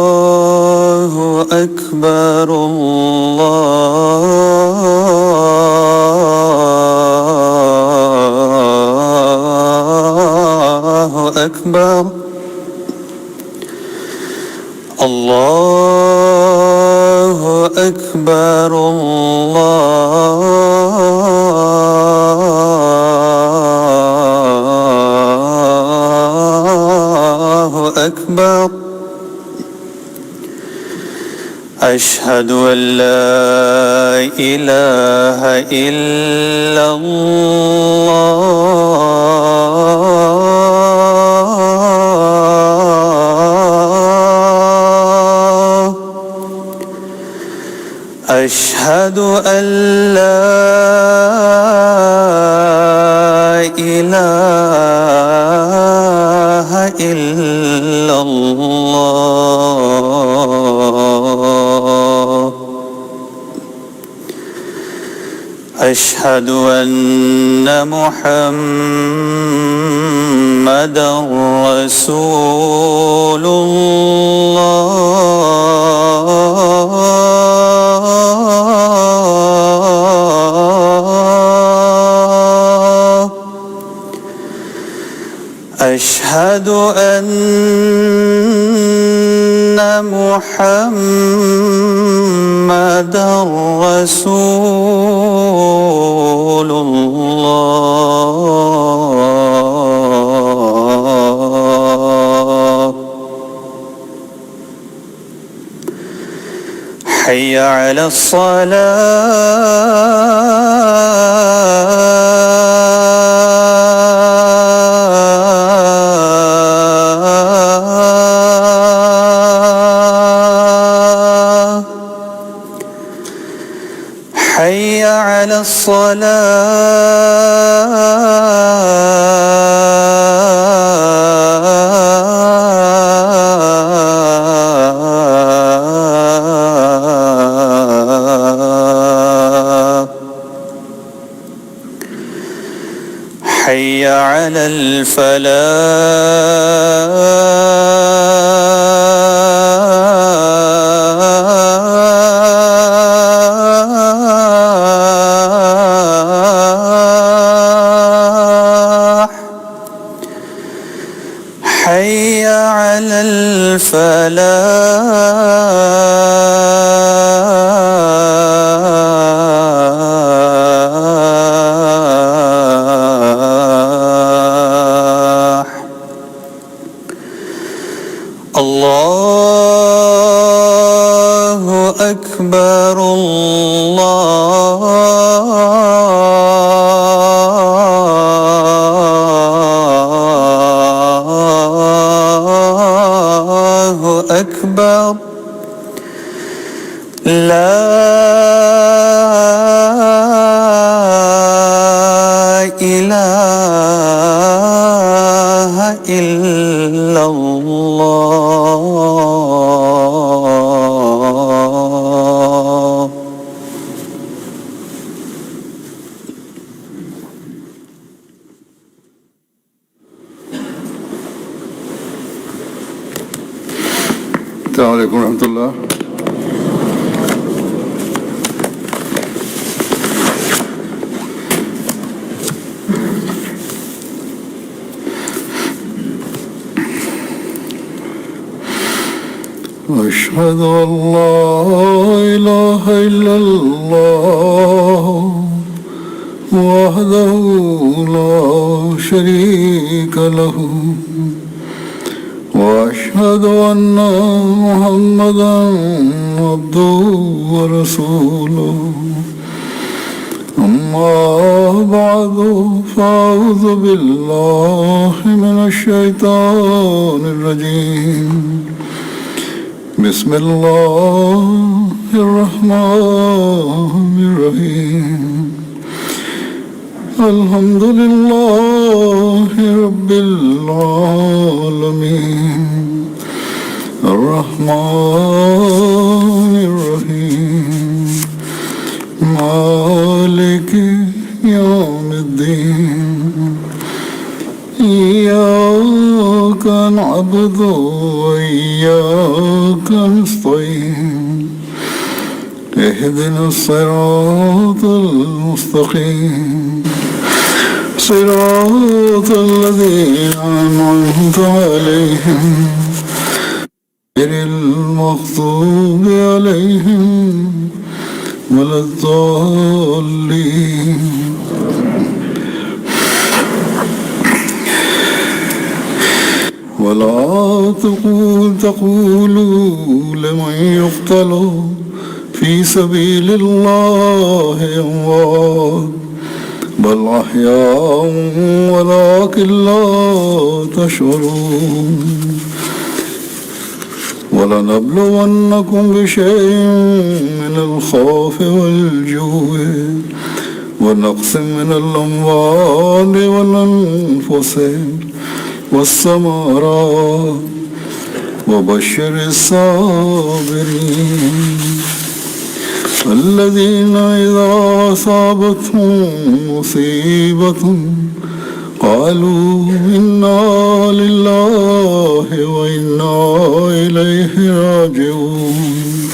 الله أكبر الله أكبر الله أكبر الله أكبر أشهد أن لا إله إلا الله أشهد أن لا إله إلا الله أشهد أن محمدًا رسول الله أشهد أن محمدًا رسول الله حي على الصلاة حي على الصلاة حي على الفلاح حي على الفلاح الله أكبر الله أكبر لا إله إلا الله السلام عليكم ورحمة الله. أشهد أن لا إله إلا الله وحده لا شريك له وأشهد أن محمدًا عبده ورسوله أما بعد فأعوذ بالله من الشيطان الرجيم بسم الله الرحمن الرحيم الحمد لله رب العالمين الرحمن الرحيم نستعين اهدنا الصراط المستقيم صراط الذين أنعمت عليهم غير المغضوب عليهم ولا الضالين ولا تقولوا لمن يقتل في سبيل الله أموات بل أحياء ولكن لا تشعرون ولنبلونكم بشيء من الخوف والجوع ونقص من الأموال والأنفس والثمرات وبشر الصابرين الذين إذا أصابتهم مصيبة قالوا إنا لله وإنا إليه راجعون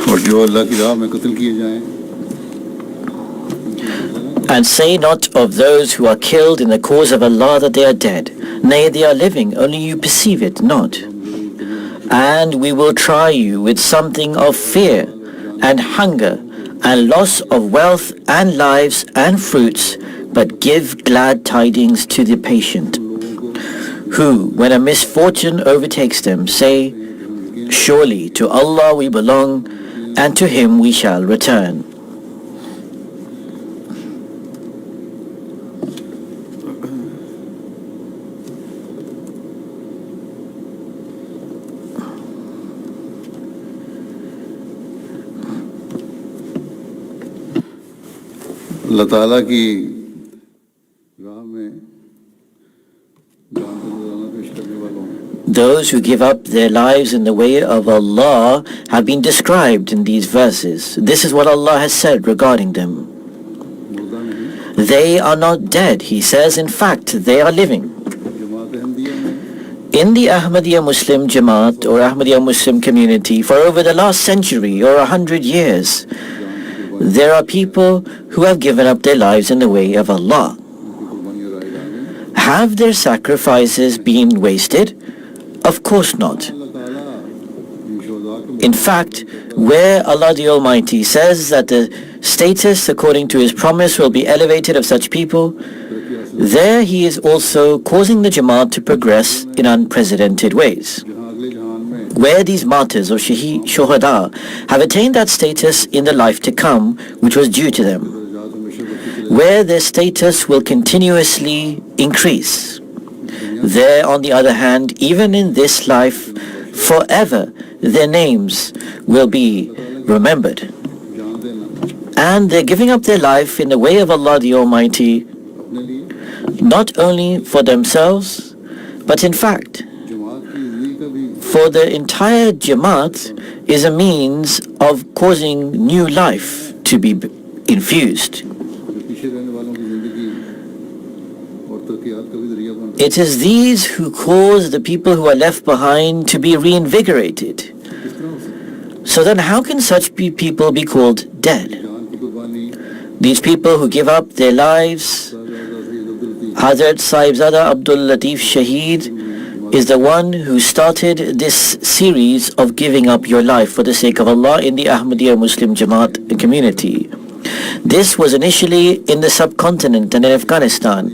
और जो अल्लाह की राह में कत्ल किए जाएं And say not of those who are killed in the cause of Allah that they are dead. Nay, they are living, only you perceive it not. And we will try you with something of fear and hunger and loss of wealth and lives and fruits, but give glad tidings to the patient, who, when a misfortune overtakes them, say, surely to Allah we belong, and to Him we shall return. अल्लाह ताला की राह में जान पेश करने वालों Those who give up their lives in the way of Allah have been described in these verses. This is what Allah has said regarding them. They are not dead, He says. In fact, they are living. In the Ahmadiyya Muslim Jamaat or Ahmadiyya Muslim community for over the last century or 100 years, there are people who have given up their lives in the way of Allah. Have their sacrifices been wasted? Of course not. In fact, where Allah the Almighty says that the status according to His promise will be elevated of such people, there He is also causing the Jamaat to progress in unprecedented ways. Where these martyrs or shuhada have attained that status in the life to come which was due to them, where their status will continuously increase. There, on the other hand, even in this life, forever their names will be remembered. And they're giving up their life in the way of Allah the Almighty, not only for themselves, but in fact, for the entire Jamaat is a means of causing new life to be infused. It is these who cause the people who are left behind to be reinvigorated. So then how can such people be called dead? These people who give up their lives, Hazrat Sahibzada Abdul Latif Shaheed is the one who started this series of giving up your life for the sake of Allah in the Ahmadiyya Muslim Jamaat community. This was initially in the subcontinent and in Afghanistan.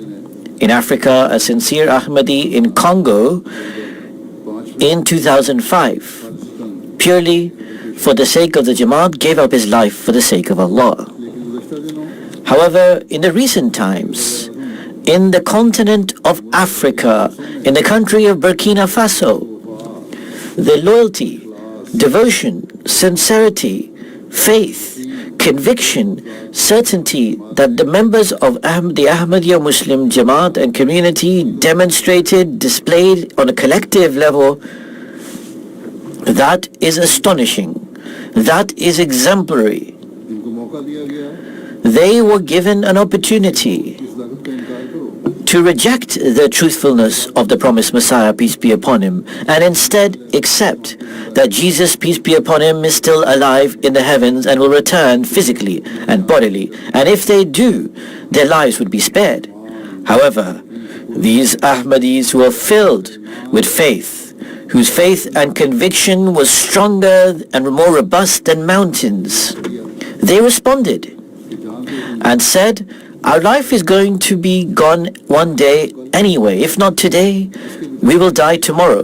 In Africa, a sincere Ahmadi in Congo in 2005, purely for the sake of the Jamaat, gave up his life for the sake of Allah. However, in the recent times, in the continent of Africa, in the country of Burkina Faso, the loyalty, devotion, sincerity, faith, conviction, certainty that the members of the Ahmadiyya Muslim Jamaat and community demonstrated, displayed on a collective level, that is astonishing. That is exemplary. They were given an opportunity to reject the truthfulness of the promised Messiah, peace be upon him, and instead accept that Jesus, peace be upon him, is still alive in the heavens and will return physically and bodily. And if they do, their lives would be spared. However, these Ahmadis who are filled with faith, whose faith and conviction was stronger and more robust than mountains, they responded and said, our life is going to be gone one day anyway. If not today, we will die tomorrow.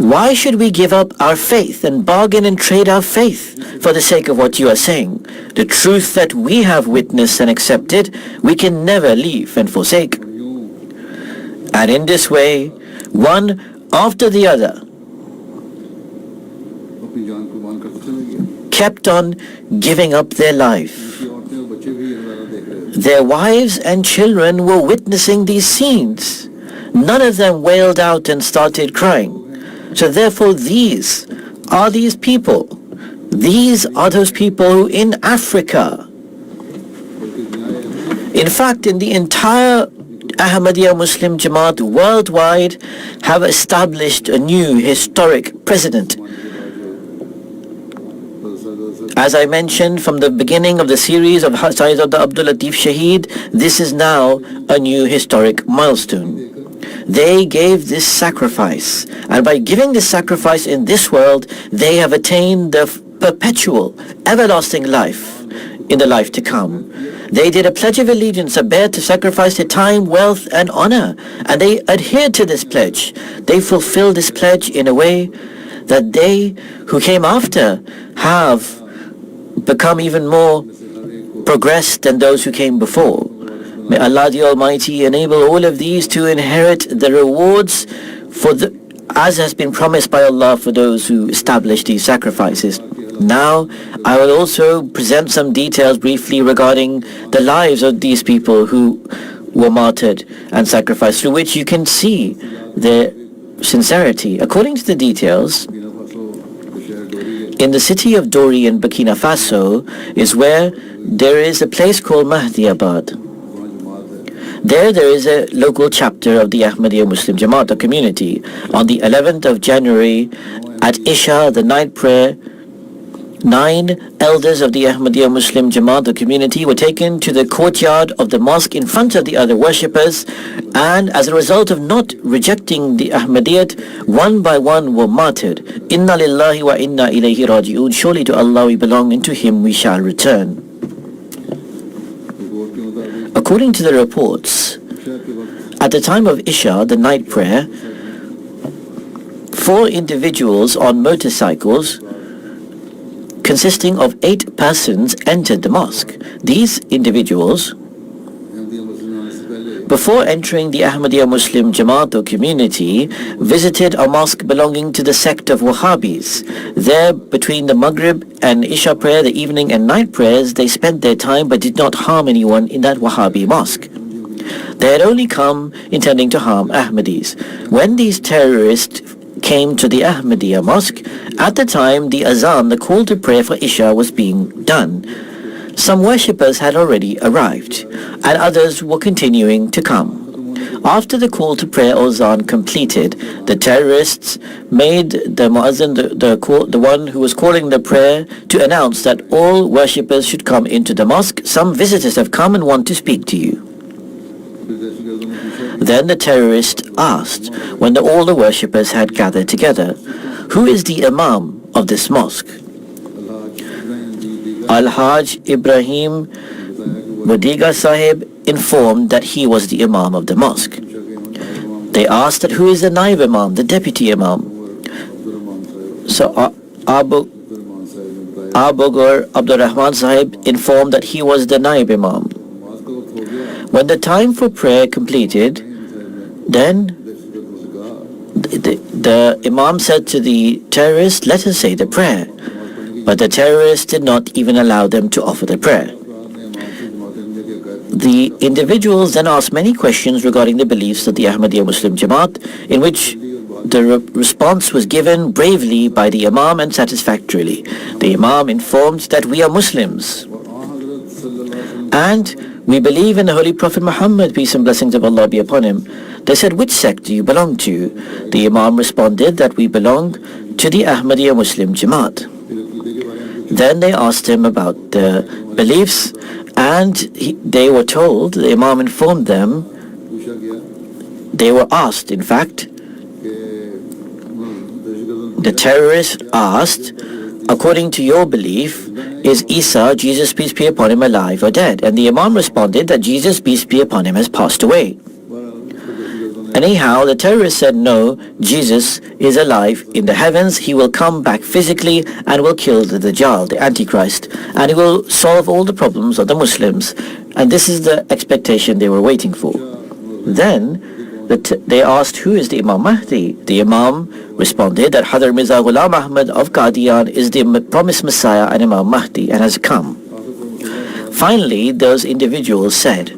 Why should we give up our faith and bargain and trade our faith for the sake of what you are saying? The truth that we have witnessed and accepted, we can never leave and forsake. And in this way, one after the other kept on giving up their life. Their wives and children were witnessing these scenes. None of them wailed out and started crying. So therefore these are these people. These are those people who in Africa, in fact in the entire Ahmadiyya Muslim Jamaat worldwide, have established a new historic precedent. As I mentioned from the beginning of the series of Hazrat Abdul Latif Shaheed, this is now a new historic milestone. They gave this sacrifice, and by giving this sacrifice in this world, they have attained the perpetual, everlasting life in the life to come. They did a pledge of allegiance, a bear to sacrifice their time, wealth, and honor, and they adhered to this pledge. They fulfilled this pledge in a way that they who came after have become even more progressed than those who came before. May Allah the Almighty enable all of these to inherit the rewards as has been promised by Allah for those who establish these sacrifices. Now, I will also present some details briefly regarding the lives of these people who were martyred and sacrificed, through which you can see their sincerity. According to the details, in the city of Dori in Burkina Faso is where there is a place called Ahmadiyyat. There is a local chapter of the Ahmadiyya Muslim Jamaat community. On the 11th of January at Isha, the night prayer, 9 elders of the Ahmadiyya Muslim Jamaat community were taken to the courtyard of the mosque in front of the other worshippers, and as a result of not rejecting the Ahmadiyyat, one by one were martyred. Inna lillahi wa inna ilayhi raji'un. Surely to Allah we belong, and to Him we shall return. According to the reports, at the time of Isha, the night prayer, 4 individuals on motorcycles consisting of 8 persons entered the mosque. These individuals, before entering the Ahmadiyya Muslim Jamaat community, visited a mosque belonging to the sect of Wahhabis. There, between the Maghrib and Isha prayer, the evening and night prayers, they spent their time but did not harm anyone in that Wahhabi mosque. They had only come intending to harm Ahmadis. When these terrorists came to the Ahmadiyya mosque, at the time the azan, the call to prayer for Isha, was being done. Some worshippers had already arrived, and others were continuing to come. After the call to prayer or azan completed, the terrorists made the muazzin, the one who was calling the prayer, to announce that all worshippers should come into the mosque. Some visitors have come and want to speak to you. Then the terrorist asked, when all the worshippers had gathered together, who is the imam of this mosque? Al-Hajj Ibrahim Wadiga Sahib informed that he was the imam of the mosque. They asked that who is the naib imam, the deputy imam? So Abu Gur Abdul Rahman Sahib informed that he was the naib imam. When the time for prayer completed, then the imam said to the terrorists, let us say the prayer. But the terrorists did not even allow them to offer the prayer. The individuals then asked many questions regarding the beliefs of the Ahmadiyya Muslim Jamaat, in which the response was given bravely by the imam and satisfactorily. The imam informed that we are Muslims, and We believe in the Holy Prophet Muhammad, peace and blessings of Allah be upon him. They said, which sect do you belong to? The Imam responded that we belong to the Ahmadiyya Muslim Jamaat. Then they asked him about the beliefs, and they were told, the Imam informed them, they were asked, in fact, the terrorists asked, according to your belief, is Isa, Jesus peace be upon him, alive or dead? And the Imam responded that Jesus peace be upon him has passed away. Anyhow, the terrorists said, no, Jesus is alive in the heavens. He will come back physically and will kill the Dajjal, the Antichrist, and he will solve all the problems of the Muslims. And this is the expectation they were waiting for. Then they asked, who is the Imam Mahdi? The Imam responded that Hazrat Mirza Ghulam Ahmad of Qadian is the promised Messiah and Imam Mahdi and has come. Finally, those individuals said,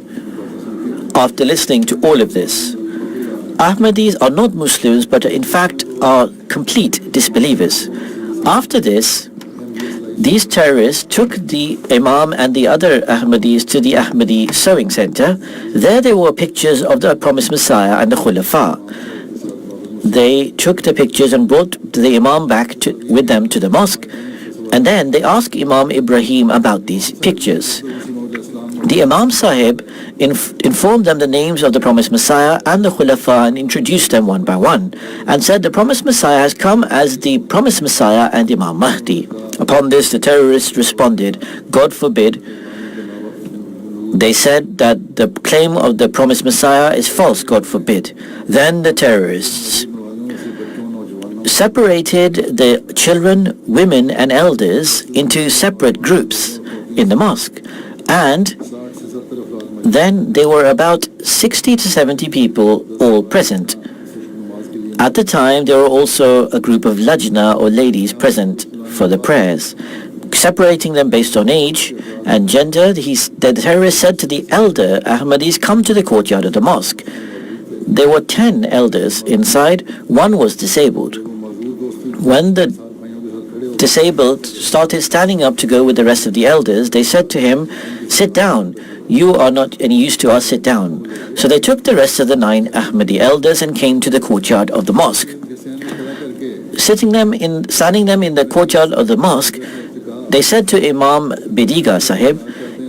after listening to all of this, Ahmadis are not Muslims but in fact are complete disbelievers. After this, these terrorists took the Imam and the other Ahmadis to the Ahmadi sewing center. There were pictures of the promised Messiah and the Khulafa. They took the pictures and brought the Imam back with them to the mosque, and then they asked Imam Ibrahim about these pictures. The Imam Sahib informed them the names of the promised Messiah and the Khulafa and introduced them one by one, and said the promised Messiah has come as the promised Messiah and Imam Mahdi. Upon this, the terrorists responded, God forbid. They said that the claim of the promised Messiah is false, God forbid. Then the terrorists separated the children, women and elders into separate groups in the mosque, and then there were about 60 to 70 people all present. At the time, there were also a group of lajna or ladies present for the prayers. Separating them based on age and gender, the terrorist said to the elder Ahmadis, come to the courtyard of the mosque. There were 10 elders inside. One was disabled. When the disabled started standing up to go with the rest of the elders, they said to him, sit down. You are not any use to us, sit down. So they took the rest of the 9 Ahmadi elders and came to the courtyard of the mosque. Standing them in the courtyard of the mosque, they said to Imam Bidiga Sahib,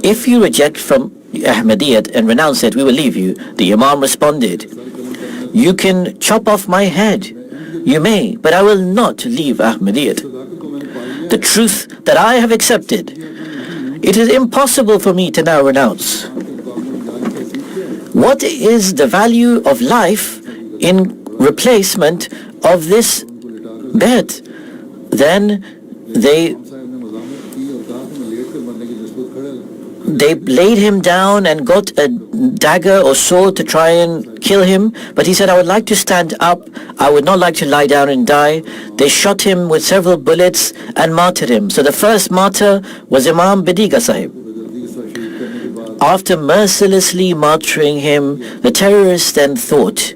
if you reject from Ahmadiyyat and renounce it, we will leave you. The Imam responded, you can chop off my head. You may, but I will not leave Ahmadiyyat. The truth that I have accepted, it is impossible for me to now renounce. What is the value of life in replacement of this bed? Then they laid him down and got a dagger or sword to try and kill him, but he said, I would like to stand up, I would not like to lie down and die. They shot him with several bullets and martyred him. So the first martyr was Imam Bidiga Sahib. After mercilessly martyring him, the terrorists then thought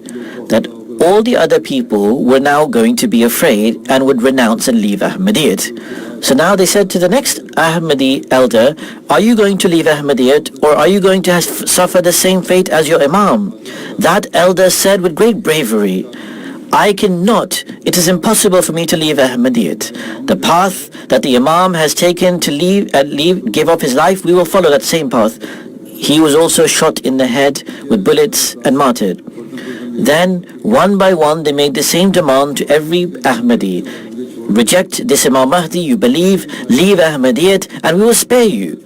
that all the other people were now going to be afraid and would renounce and leave Ahmadiyyat. So now they said to the next Ahmadi elder, are you going to leave Ahmadiyyat, or are you going to suffer the same fate as your Imam? That elder said with great bravery, I cannot, it is impossible for me to leave Ahmadiyyat. The path that the Imam has taken to give up his life, we will follow that same path. He was also shot in the head with bullets and martyred. Then, one by one, they made the same demand to every Ahmadi. Reject this Imam Mahdi, you believe, leave Ahmadiyyat, and we will spare you.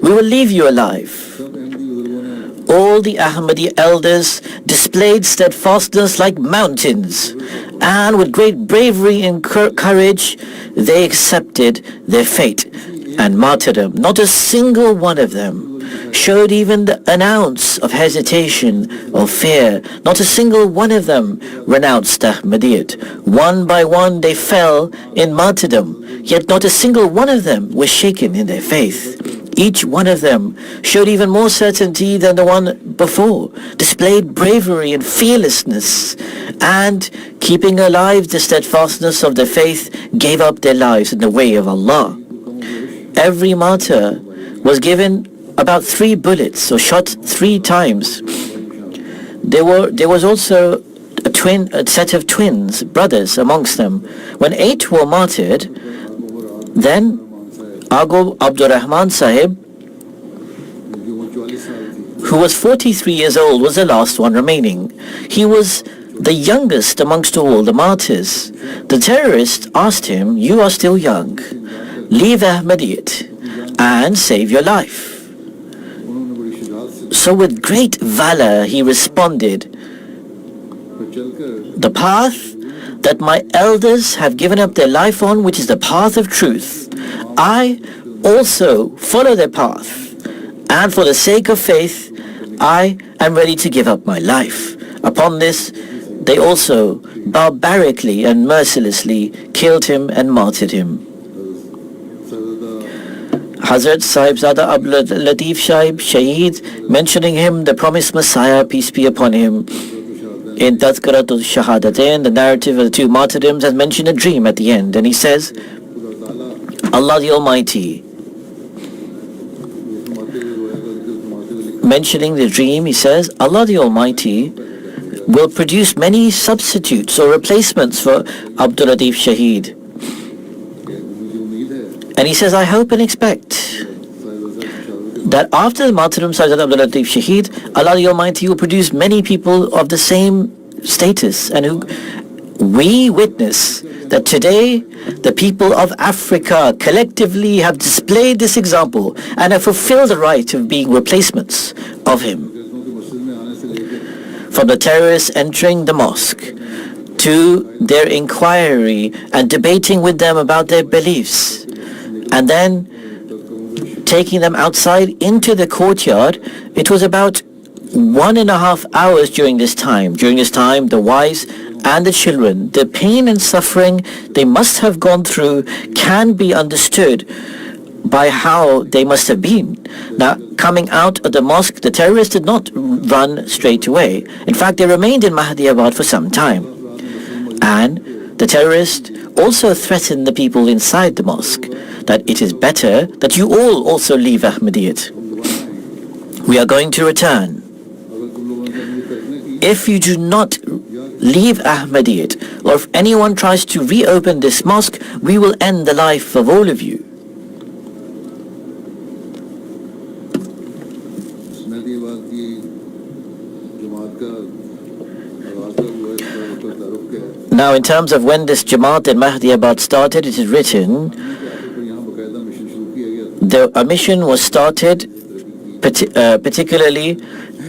We will leave you alive. All the Ahmadi elders displayed steadfastness like mountains, and with great bravery and courage, they accepted their fate and martyrdom. Not a single one of them showed even an ounce of hesitation or fear. Not a single one of them renounced Ahmadiyyat. One by one they fell in martyrdom, yet not a single one of them was shaken in their faith. Each one of them showed even more certainty than the one before, displayed bravery and fearlessness, and keeping alive the steadfastness of their faith, gave up their lives in the way of Allah. Every martyr was given about 3 bullets, or shot 3 times. There was also a set of twins, brothers amongst them. When 8 were martyred, then Ago Abdurrahman Sahib, who was 43 years old, was the last one remaining. He was the youngest amongst all the martyrs. The terrorists asked him, "You are still young. Leave Ahmadiyyat and save your life." So with great valor he responded, "The path that my elders have given up their life on, which is the path of truth, I also follow their path. And for the sake of faith, I am ready to give up my life." Upon this, they also barbarically and mercilessly killed him and martyred him. Hazrat Sahibzada Abdul Latif Sahib Shaheed, mentioning him, the promised Messiah, peace be upon him, in Tazkaratul Shahadatain, the narrative of the 2 martyrdoms, has mentioned a dream at the end, and he says, Allah the Almighty, mentioning the dream, he says, Allah the Almighty will produce many substitutes or replacements for Abdul Latif Shaheed. And he says, I hope and expect that after the martyrdom of Abdul Latif Shaheed, Allah the Almighty will produce many people of the same status, and who we witness that today the people of Africa collectively have displayed this example and have fulfilled the right of being replacements of him. From the terrorists entering the mosque to their inquiry and debating with them about their beliefs, and then taking them outside into the courtyard, it was about 1.5 hours during this time. During this time, the wives and the children, the pain and suffering they must have gone through can be understood by how they must have been. Now, coming out of the mosque, the terrorists did not run straight away. In fact, they remained in Ahmadiyyat for some time. And the terrorists also threatened the people inside the mosque that it is better that you all also leave Ahmadiyyat. We are going to return. If you do not leave Ahmadiyyat, or if anyone tries to reopen this mosque, we will end the life of all of you. Now, in terms of when this Jamaat in Ahmadiyyat started, it is written, a mission was started particularly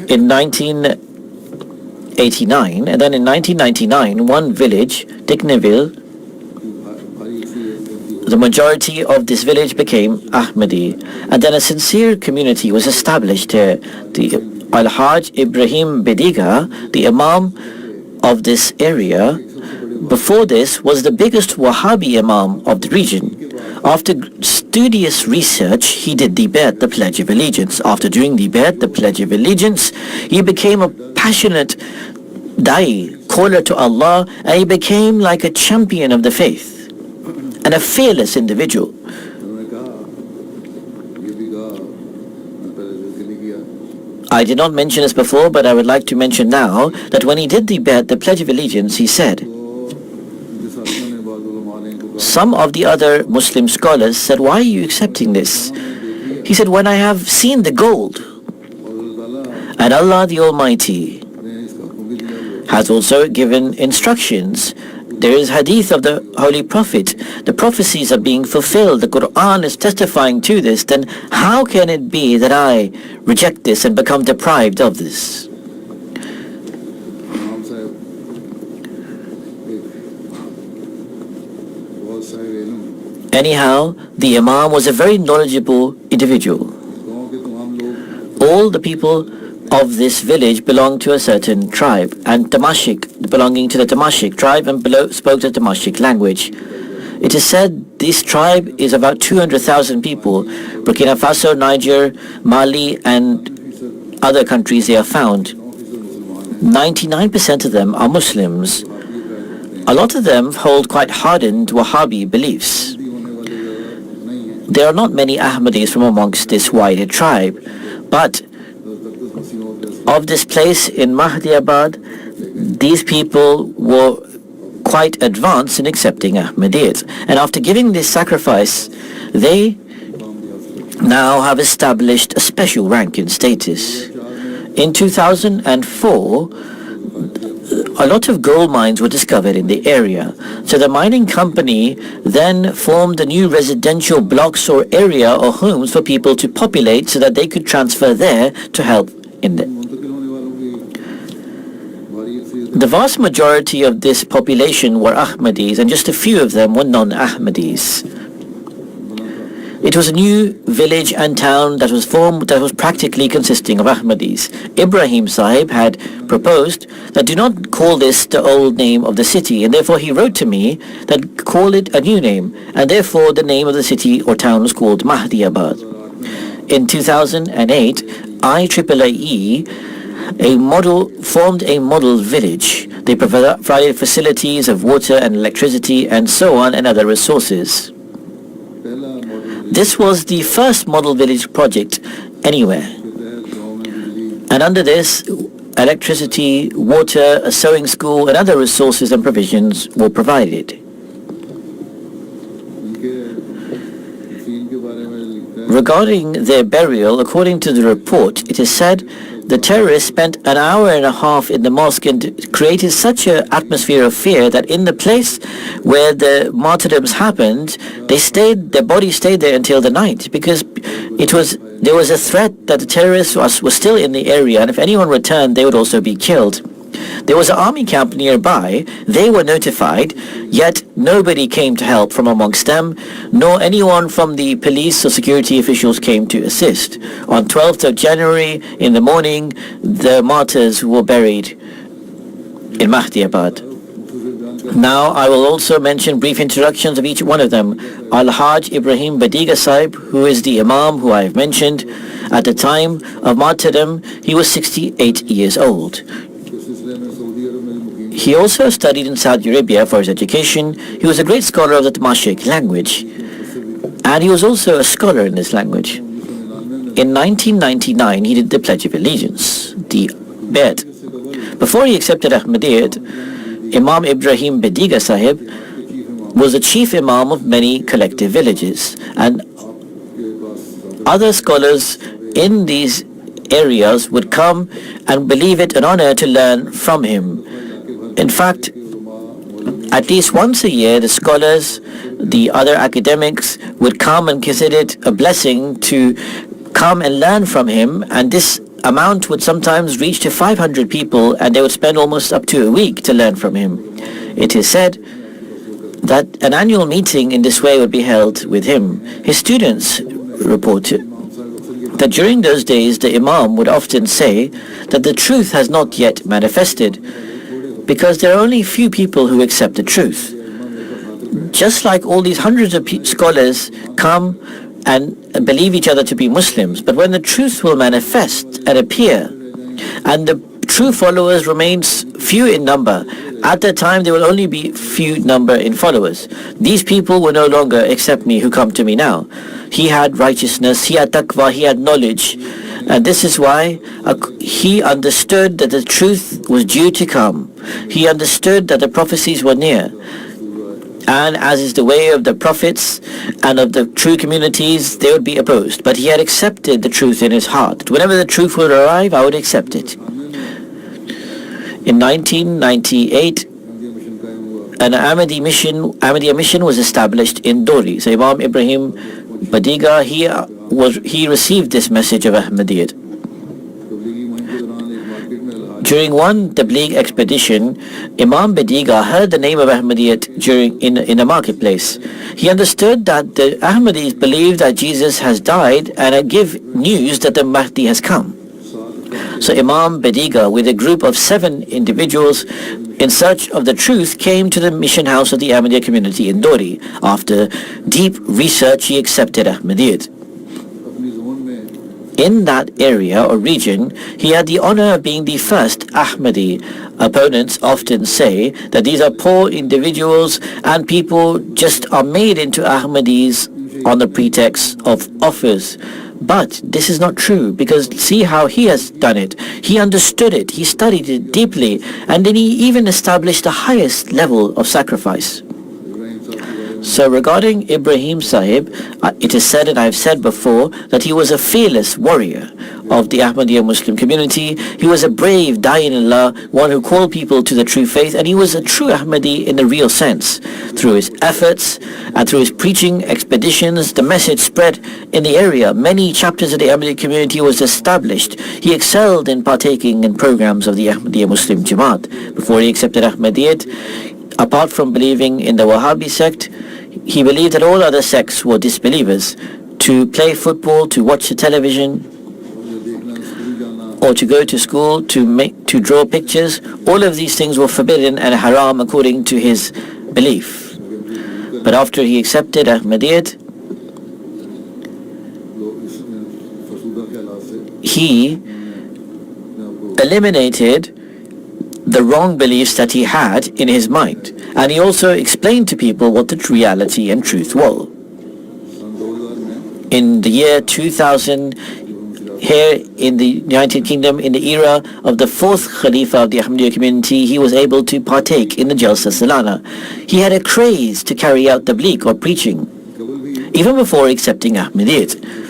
in 1989, and then in 1999, one village, Dickneyville, the majority of this village became Ahmadi, and then a sincere community was established here. The Al-Hajj Ibrahim Bediga, the Imam of this area, before this was the biggest Wahhabi Imam of the region. After studious research, he did the Pledge of Allegiance. After doing the Pledge of Allegiance, he became a passionate da'i, caller to Allah, and he became like a champion of the faith and a fearless individual. I did not mention this before, but I would like to mention now that when he did the Pledge of Allegiance, he said, some of the other Muslim scholars said, why are you accepting this? He said, when I have seen the gold, and Allah the Almighty has also given instructions. There is hadith of the Holy Prophet. The prophecies are being fulfilled. The Quran is testifying to this. Then how can it be that I reject this and become deprived of this? Anyhow, the Imam was a very knowledgeable individual. All the people of this village belonged to a certain tribe, and Tamashik, belonging to the Tamashik tribe, and spoke the Tamashik language. It is said this tribe is about 200,000 people. Burkina Faso, Niger, Mali, and other countries they are found. 99% of them are Muslims. A lot of them hold quite hardened Wahhabi beliefs. There are not many Ahmadis from amongst this wider tribe, but of this place in Ahmadiyyat, these people were quite advanced in accepting Ahmadiyyat. And after giving this sacrifice, they now have established a special rank and status. In 2004, a lot of gold mines were discovered in the area. So the mining company then formed a new residential blocks or area or homes for people to populate so that they could transfer there to help in the vast majority of this population were Ahmadis, and just a few of them were non-Ahmadis. It was a new village and town that was formed that was practically consisting of Ahmadis. Ibrahim Sahib had proposed that do not call this the old name of the city, and therefore he wrote to me that call it a new name, and therefore the name of the city or town was called Ahmadiyyat. In 2008, IEEE formed a model village. They provided facilities of water and electricity and so on and other resources. This was the first model village project anywhere. And under this, electricity, water, a sewing school and other resources and provisions were provided. Regarding their burial, according to the report, it is said the terrorists spent an hour and a half in the mosque and created such an atmosphere of fear that in the place where the martyrdoms happened, their bodies stayed there until the night, because there was a threat that the terrorists were still in the area, and if anyone returned, they would also be killed. There was an army camp nearby. They were notified, yet nobody came to help from amongst them, nor anyone from the police or security officials came to assist. On 12th of January in the morning, the martyrs were buried in Ahmadiyyat. Now I will also mention brief introductions of each one of them. Al-Hajj Ibrahim Badiga Sahib, who is the Imam who I have mentioned. At the time of martyrdom, he was 68 years old. He also studied in Saudi Arabia for his education. He was a great scholar of the Tamashik language, and he was also a scholar in this language. In 1999, he did the Pledge of Allegiance, the Bayat. Before he accepted Ahmadiyyat, Imam Ibrahim Badiga Sahib was the chief imam of many collective villages, and other scholars in these areas would come and believe it an honor to learn from him. In fact, at least once a year, the scholars, the other academics would come and consider it a blessing to come and learn from him, and this amount would sometimes reach to 500 people, and they would spend almost up to a week to learn from him. It is said that an annual meeting in this way would be held with him. His students reported that during those days the Imam would often say that the truth has not yet manifested, because there are only few people who accept the truth. Just like all these hundreds of scholars come and believe each other to be Muslims, but when the truth will manifest and appear, and the true followers remains few in number, at that time there will only be few number in followers. These people will no longer accept me who come to me now. He had righteousness, he had taqwa, he had knowledge, and this is why he understood that the truth was due to come. He understood that the prophecies were near. And as is the way of the prophets and of the true communities, they would be opposed. But he had accepted the truth in his heart. Whenever the truth would arrive, I would accept it. In 1998, an Ahmadiyya mission was established in Dori. So Imam Ibrahim Badiga, he received this message of Ahmadiyyat. During one Tabligh expedition, Imam Badiga heard the name of Ahmadiyyat in a marketplace. He understood that the Ahmadis believe that Jesus has died and give news that the Mahdi has come. So Imam Badiga, with a group of 7 individuals in search of the truth, came to the mission house of the Ahmadiyya community in Dori. After deep research, he accepted Ahmadiyyat. In that area or region, he had the honor of being the first Ahmadi. Opponents often say that these are poor individuals and people just are made into Ahmadis on the pretext of offers. But this is not true, because see how he has done it. He understood it, he studied it deeply, and then he even established the highest level of sacrifice. So regarding Ibrahim Sahib, it is said, and I have said before, that he was a fearless warrior of the Ahmadiyya Muslim community. He was a brave Da'i-in-Allah, one who called people to the true faith, and he was a true Ahmadi in the real sense. Through his efforts and through his preaching expeditions, the message spread in the area. Many chapters of the Ahmadiyya community was established. He excelled in partaking in programs of the Ahmadiyya Muslim Jamaat. Before he accepted Ahmadiyyat, apart from believing in the Wahhabi sect, he believed that all other sects were disbelievers. To play football, to watch the television, or to go to school, to draw pictures, all of these things were forbidden and haram according to his belief. But after he accepted Ahmadiyyat, he eliminated the wrong beliefs that he had in his mind, and he also explained to people what the reality and truth were. In the year 2000, here in the United Kingdom, in the era of the fourth Khalifa of the Ahmadiyya community, he was able to partake in the Jalsa Salana. He had a craze to carry out tabligh or preaching, even before accepting Ahmadiyyat.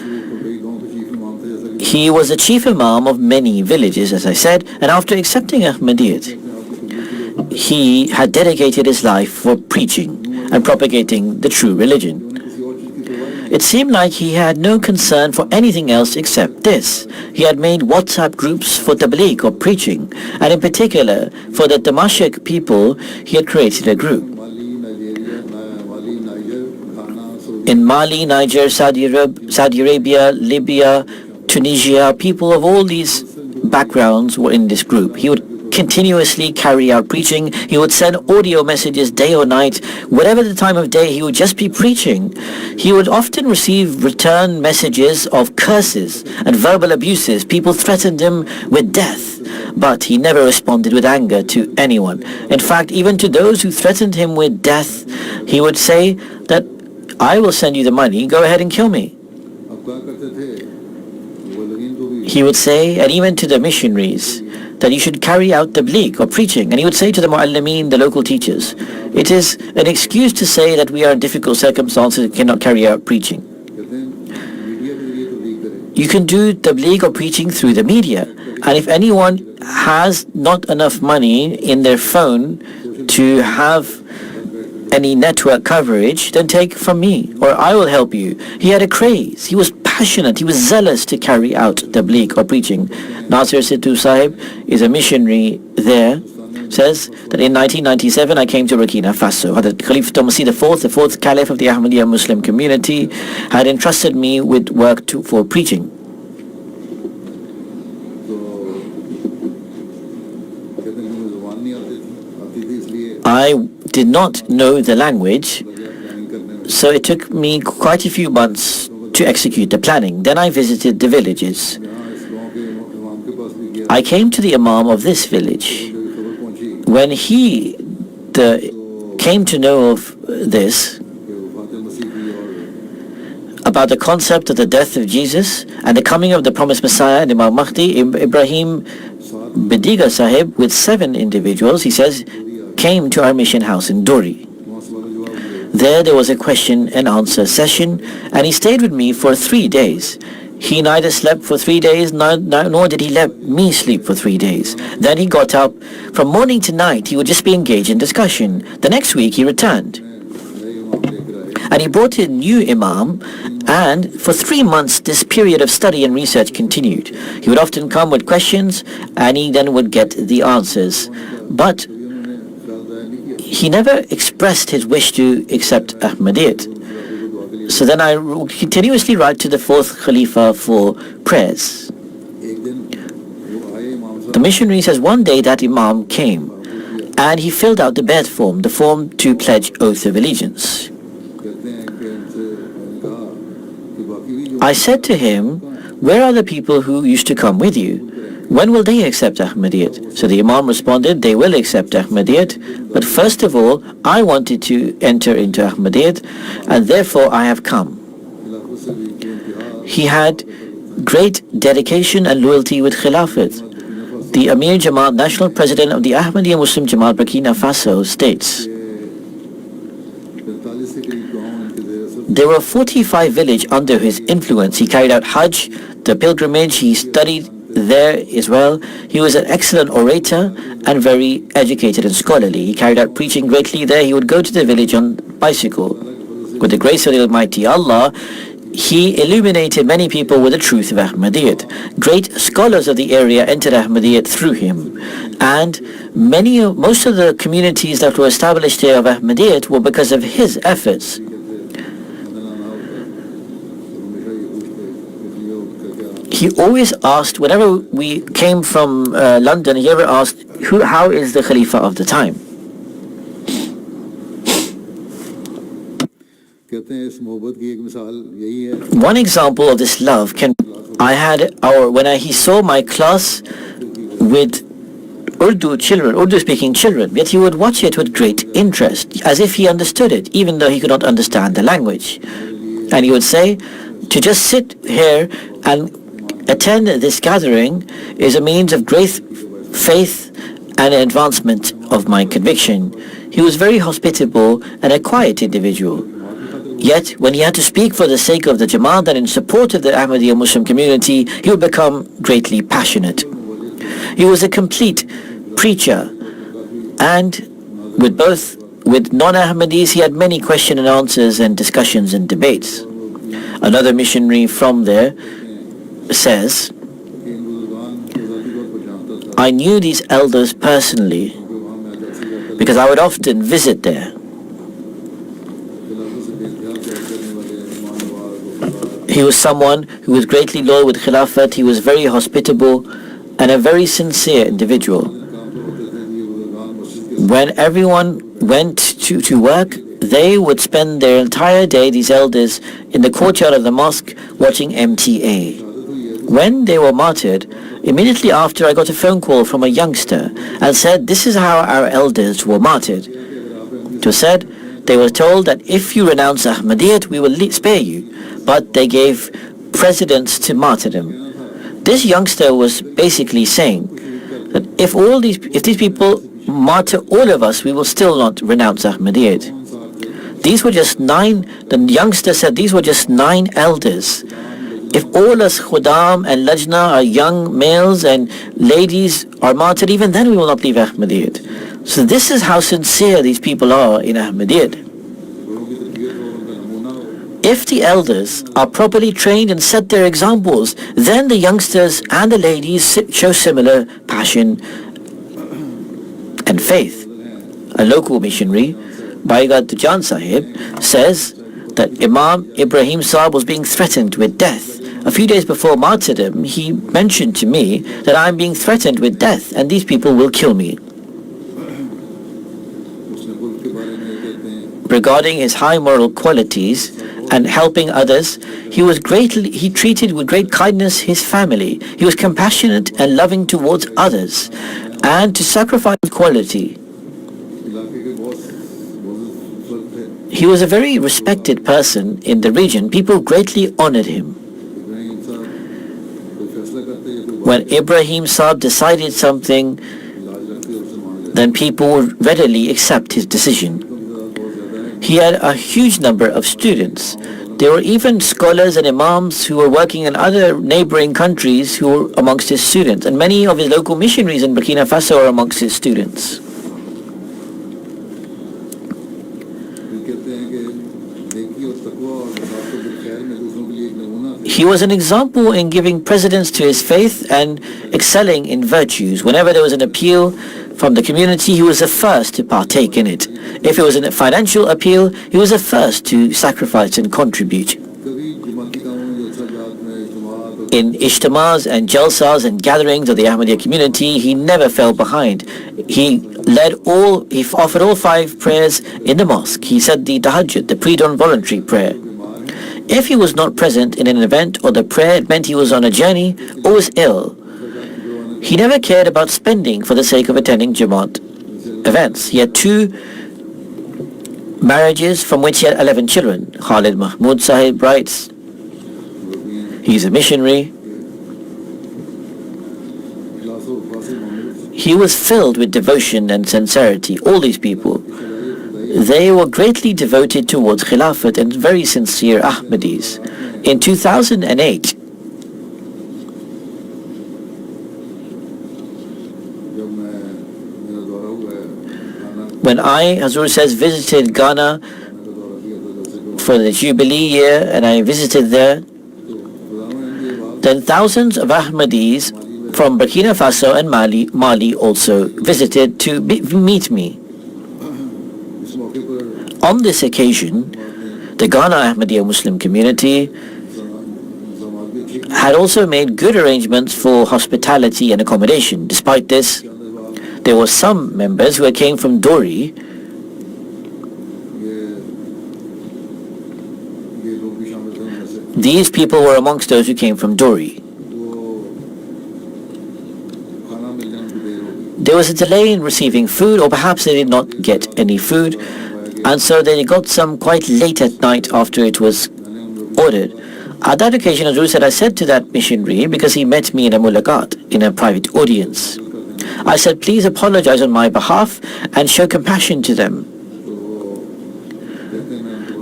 He was the chief imam of many villages, as I said, and after accepting Ahmadiyyat, he had dedicated his life for preaching and propagating the true religion. It seemed like he had no concern for anything else except this. He had made WhatsApp groups for tabligh or preaching, and in particular for the Damashq people, he had created a group. In Mali, Niger, Saudi Arabia, Libya, Tunisia, people of all these backgrounds were in this group. He would continuously carry out preaching. He would send audio messages day or night. Whatever the time of day, he would just be preaching. He would often receive return messages of curses and verbal abuses. People threatened him with death, but he never responded with anger to anyone. In fact, even to those who threatened him with death, he would say that, I will send you the money, go ahead and kill me. He would say, and even to the missionaries, that you should carry out tabligh or preaching. And he would say to the mu'allimeen, the local teachers, it is an excuse to say that we are in difficult circumstances and cannot carry out preaching. You can do tabligh or preaching through the media. And if anyone has not enough money in their phone to have any network coverage, then take from me, or I will help you. He had a craze. He was passionate. He was zealous to carry out tabligh or preaching. Nasir Sidhu Sahib is a missionary there, says that in 1997 I came to Burkina Faso. Hazrat Khalifa Masih IV, the fourth Caliph of the Ahmadiyya Muslim community, had entrusted me with work for preaching. I did not know the language, so it took me quite a few months to execute the planning. Then I visited the villages. I came to the Imam of this village. When he came to know of this, about the concept of the death of Jesus and the coming of the promised Messiah and Imam Mahdi, Ibrahim Bidiga Sahib, with 7 individuals, he says, came to our mission house in Dori. There was a question and answer session, and he stayed with me for 3 days. He neither slept for 3 days, nor did he let me sleep for 3 days. Then he got up. From morning to night, he would just be engaged in discussion. The next week, he returned. And he brought in new Imam, and for 3 months, this period of study and research continued. He would often come with questions, and he then would get the answers. But he never expressed his wish to accept Ahmadiyyat. So then I continuously write to the 4th Khalifa for prayers. The missionary says one day that Imam came and he filled out the Bai'at form, the form to pledge oath of allegiance. I said to him, where are the people who used to come with you? When will they accept Ahmadiyyat? So the Imam responded, they will accept Ahmadiyyat, but first of all, I wanted to enter into Ahmadiyyat, and therefore I have come. He had great dedication and loyalty with Khilafat. The Amir Jamaat, National President of the Ahmadiyya Muslim Jamaat Burkina Faso, states, there were 45 villages under his influence. He carried out Hajj, the pilgrimage. He studied there as well. He was an excellent orator and very educated and scholarly. He carried out preaching greatly there. He would go to the village on bicycle. With the grace of the Almighty Allah, he illuminated many people with the truth of Ahmadiyyat. Great scholars of the area entered Ahmadiyyat through him. And most of the communities that were established here of Ahmadiyyat were because of his efforts. He always asked, whenever we came from London, he ever asked, how is the Khalifa of the time? One example of this love he saw my class with Urdu-speaking children, yet he would watch it with great interest, as if he understood it, even though he could not understand the language. And he would say, to just sit here and attend this gathering is a means of great faith and advancement of my conviction. He was very hospitable and a quiet individual. Yet, when he had to speak for the sake of the Jamaat and in support of the Ahmadiyya Muslim community, he would become greatly passionate. He was a complete preacher, and with non-Ahmadis, he had many question and answers and discussions and debates. Another missionary from there says, I knew these elders personally because I would often visit there. He was someone who was greatly loyal with Khilafat. He was very hospitable and a very sincere individual. When everyone went to work, they would spend their entire day, these elders, in the courtyard of the mosque watching MTA. When they were martyred, immediately after I got a phone call from a youngster and said, this is how our elders were martyred. It was said, they were told that if you renounce Ahmadiyyat, we will spare you. But they gave precedence to martyrdom. This youngster was basically saying that if these people martyr all of us, we will still not renounce Ahmadiyyat. These were just 9, the youngster said these were just 9 elders. If all us Khudam and Lajna are young males and ladies are martyred, even then we will not leave Ahmadiyyat. So this is how sincere these people are in Ahmadiyyat. If the elders are properly trained and set their examples, then the youngsters and the ladies show similar passion and faith. A local missionary, Baigat Jan Sahib, says that Imam Ibrahim Saab was being threatened with death. A few days before martyrdom, he mentioned to me that I am being threatened with death and these people will kill me. Regarding his high moral qualities and helping others, he treated with great kindness his family. He was compassionate and loving towards others, and to sacrifice quality. He was a very respected person in the region. People greatly honored him. When Ibrahim Saab decided something, then people would readily accept his decision. He had a huge number of students. There were even scholars and imams who were working in other neighboring countries who were amongst his students, and many of his local missionaries in Burkina Faso are amongst his students. He was an example in giving precedence to his faith and excelling in virtues. Whenever there was an appeal from the community, he was the first to partake in it. If it was a financial appeal, he was the first to sacrifice and contribute. In ijtimas and jalsas and gatherings of the Ahmadiyya community, he never fell behind. He offered all 5 prayers in the mosque. He said the tahajjud, the pre-dawn voluntary prayer. If he was not present in an event or the prayer, it meant he was on a journey or was ill. He never cared about spending for the sake of attending Jamaat events. He had 2 marriages from which he had 11 children. Khalid Mahmood Sahib writes, He's a missionary. He was filled with devotion and sincerity. All these people, they were greatly devoted towards Khilafat and very sincere Ahmadis. In 2008, when I, Hazrat says, visited Ghana for the Jubilee year, and I visited there, then thousands of Ahmadis from Burkina Faso and Mali also visited to meet me. On this occasion, the Ghana Ahmadiyya Muslim community had also made good arrangements for hospitality and accommodation. Despite this, there were some members who came from Dori These people were amongst those who came from Dori. There was a delay in receiving food, or perhaps they did not get any food, and so they got some quite late at night after it was ordered. At that occasion, Hazrat said, I said to that missionary, because he met me in a mulaqat, in a private audience, I said, please apologize on my behalf and show compassion to them.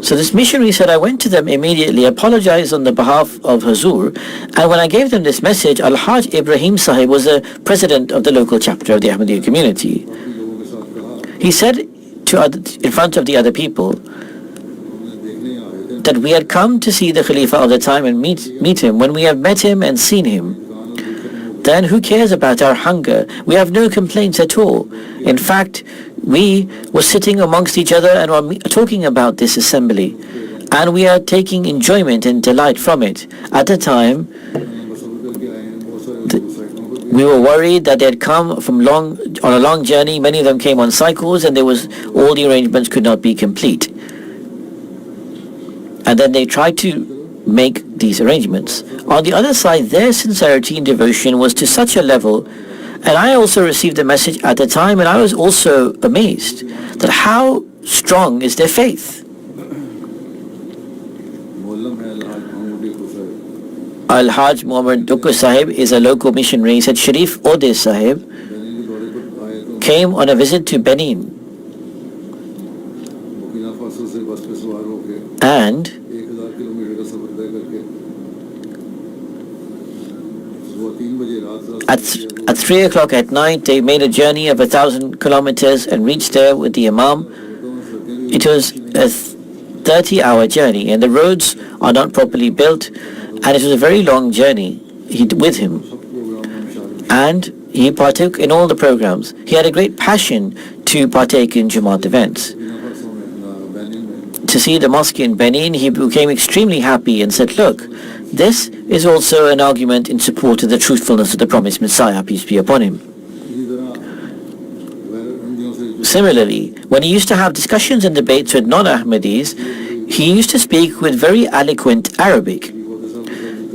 So this missionary said, I went to them immediately, apologized on the behalf of Hazur, and when I gave them this message, Al-Hajj Ibrahim Sahib was the president of the local chapter of the Ahmadiyya community. He said in front of the other people that we had come to see the Khalifa of the time and meet him. When we have met him and seen him, then who cares about our hunger? We have no complaints at all. In fact, we were sitting amongst each other and were talking about this assembly, and we are taking enjoyment and delight from it. At the time, we were worried that they had come from on a long journey. Many of them came on cycles, and all the arrangements could not be complete. And then they tried to make these arrangements. On the other side, their sincerity and devotion was to such a level, and I also received the message at the time, and I was also amazed that how strong is their faith. Al-Hajj Muhammad Dukku Sahib is a local missionary. He said Sharif Ode Sahib came on a visit to Benin, and at 3 o'clock at night, they made a journey of 1,000 kilometers and reached there with the Imam. It was a 30-hour journey, and the roads are not properly built, and it was a very long journey with him. And he partook in all the programs. He had a great passion to partake in Jamaat events. To see the mosque in Benin, he became extremely happy and said, look, this is also an argument in support of the truthfulness of the promised Messiah, peace be upon him. Similarly, when he used to have discussions and debates with non-Ahmadis, he used to speak with very eloquent Arabic.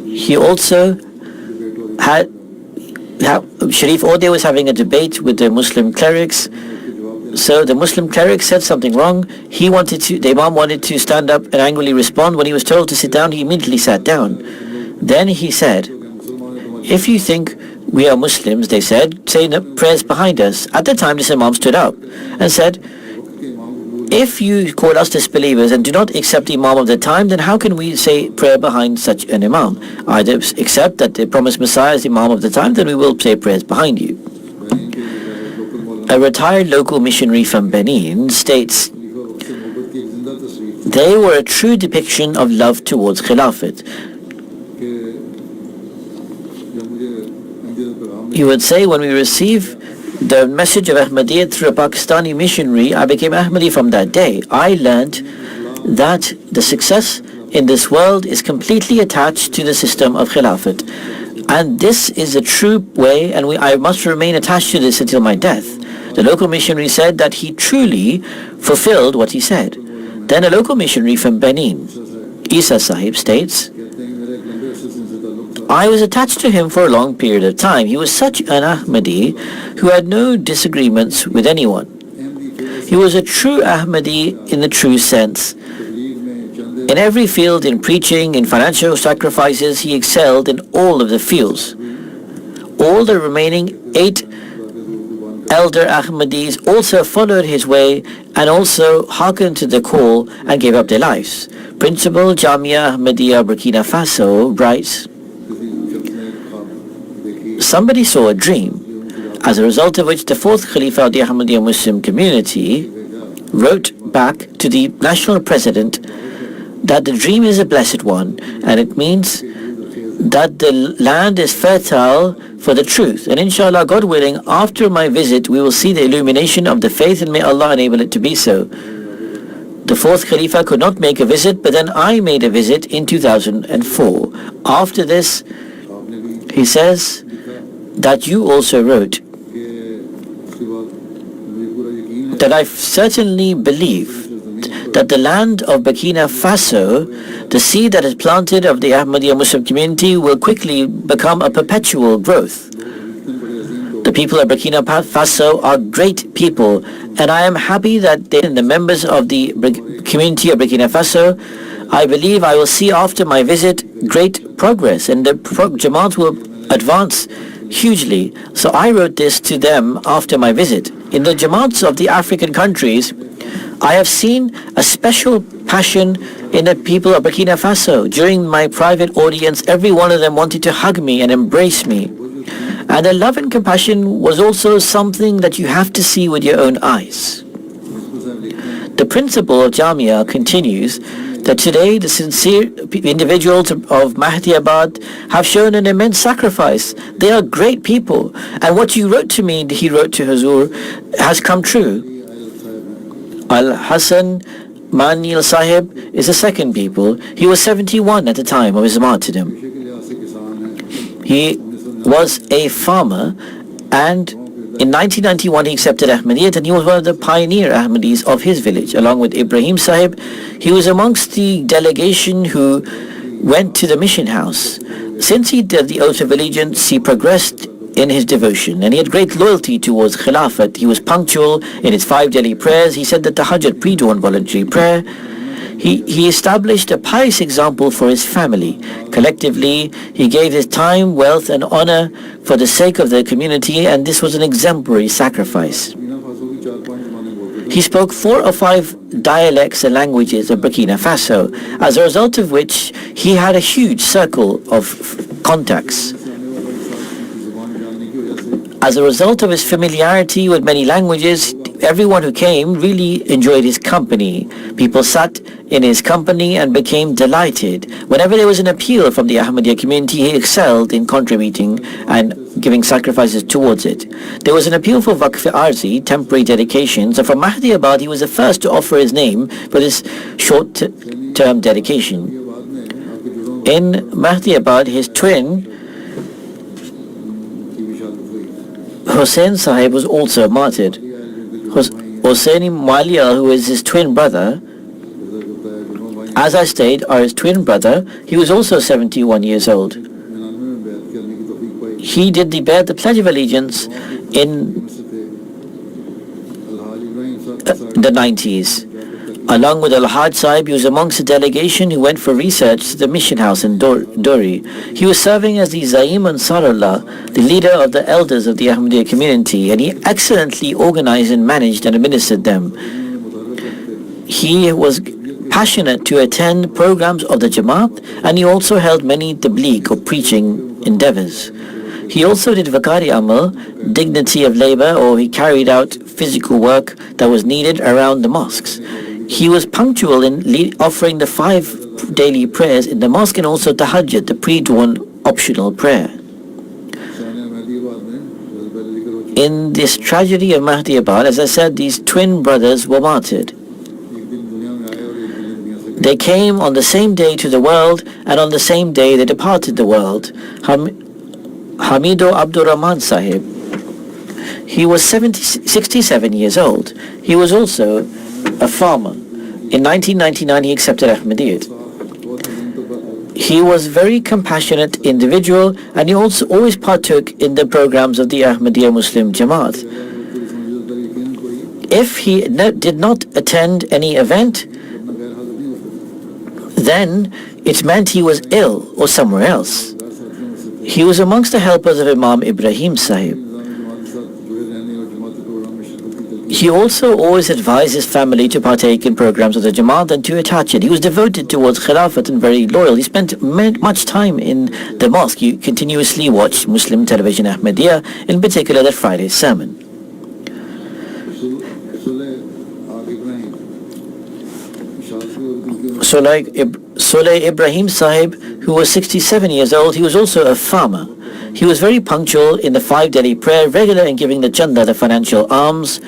He also had Sharif Ode was having a debate with the Muslim clerics. So the Muslim cleric said something wrong. The Imam wanted to stand up and angrily respond. When he was told to sit down, he immediately sat down. Then he said, if you think we are Muslims, they said, say the prayers behind us. At the time, this Imam stood up and said, if you call us disbelievers and do not accept the Imam of the time, then how can we say prayer behind such an Imam? Either accept that the promised Messiah is the Imam of the time, then we will say prayers behind you. A retired local missionary from Benin states, they were a true depiction of love towards Khilafat. He would say, when we receive the message of Ahmadiyyat through a Pakistani missionary, I became Ahmadi from that day. I learned that the success in this world is completely attached to the system of Khilafat. And this is a true way, and I must remain attached to this until my death. The local missionary said that he truly fulfilled what he said. Then a local missionary from Benin, Isa Sahib, states, I was attached to him for a long period of time. He was such an Ahmadi who had no disagreements with anyone. He was a true Ahmadi in the true sense. In every field, in preaching, in financial sacrifices, he excelled in all of the fields. All the remaining 8 elder Ahmadis also followed his way and also hearkened to the call and gave up their lives. Principal Jamia Ahmadiyya Burkina Faso writes, somebody saw a dream, as a result of which the 4th Khalifa of the Ahmadiyya Muslim community wrote back to the national president that the dream is a blessed one, and it means that the land is fertile for the truth. And inshallah, God willing, after my visit, we will see the illumination of the faith, and may Allah enable it to be so. The 4th Khalifa could not make a visit, but then I made a visit in 2004. After this, he says that you also wrote that I certainly believe that the land of Burkina Faso, the seed that is planted of the Ahmadiyya Muslim community, will quickly become a perpetual growth. The people of Burkina Faso are great people, and I am happy that they are the members of the community of Burkina Faso. I believe I will see after my visit great progress, and the Jamaat will advance hugely. So I wrote this to them after my visit. In the Jamaats of the African countries, I have seen a special passion in the people of Burkina Faso. During my private audience, every one of them wanted to hug me and embrace me. And the love and compassion was also something that you have to see with your own eyes. The principal of Jamia continues that today the sincere individuals of Ahmadiyyat have shown an immense sacrifice. They are great people. And what you wrote to me, he wrote to Hazur, has come true. Al-Hassan Manil Sahib is the second people. He was 71 at the time of his martyrdom. He was a farmer, and in 1991 he accepted Ahmadiyyat, and he was one of the pioneer Ahmadis of his village. Along with Ibrahim Sahib, he was amongst the delegation who went to the mission house. Since he did the oath of allegiance, he progressed in his devotion, and he had great loyalty towards Khilafat. He was punctual in his 5 daily prayers. He said the Tahajjud pre-dawn voluntary prayer. He established a pious example for his family. Collectively, he gave his time, wealth, and honor for the sake of the community, and this was an exemplary sacrifice. He spoke 4 or 5 dialects and languages of Burkina Faso, as a result of which he had a huge circle of contacts. As a result of his familiarity with many languages, everyone who came really enjoyed his company. People sat in his company and became delighted. Whenever there was an appeal from the Ahmadiyya community, he excelled in contributing and giving sacrifices towards it. There was an appeal for Waqf-e-Arzi, temporary dedication, so from Ahmadiyyat he was the first to offer his name for this short-term dedication. In Ahmadiyyat, his twin Hussain Sahib was also martyred. Hussaini Malia, who is his twin brother, as I stated, are his twin brother. He was also 71 years old. He did the Pledge of Allegiance in the 90s. Along with Al-Haj Sahib, he was amongst the delegation who went for research to the mission house in Dori. He was serving as the Zaim Ansarullah, the leader of the elders of the Ahmadiyya community, and he excellently organized and managed and administered them. He was passionate to attend programs of the Jamaat, and he also held many tabligh or preaching endeavors. He also did Vakari Amal, dignity of labor, or he carried out physical work that was needed around the mosques. He was punctual in offering the 5 daily prayers in the mosque, and also Tahajjud, the pre-dawn optional prayer. In this tragedy of Ahmadiyyat, as I said, these twin brothers were martyred. They came on the same day to the world, and on the same day they departed the world. Hamido Abdur Rahman Sahib, he was 67 years old. He was also a farmer. In 1999, he accepted Ahmadiyyat. He was a very compassionate individual, and he also always partook in the programs of the Ahmadiyya Muslim Jamaat. If he did not attend any event, then it meant he was ill or somewhere else. He was amongst the helpers of Imam Ibrahim Sahib. He also always advised his family to partake in programs of the Jamaat and to attach it. He was devoted towards Khilafat and very loyal. He spent much time in the mosque. He continuously watched Muslim television Ahmadiyya, in particular that Friday sermon. Soleh Ibrahim Sahib, who was 67 years old, he was also a farmer. He was very punctual in the 5 daily prayer, regular in giving the chanda, the financial alms.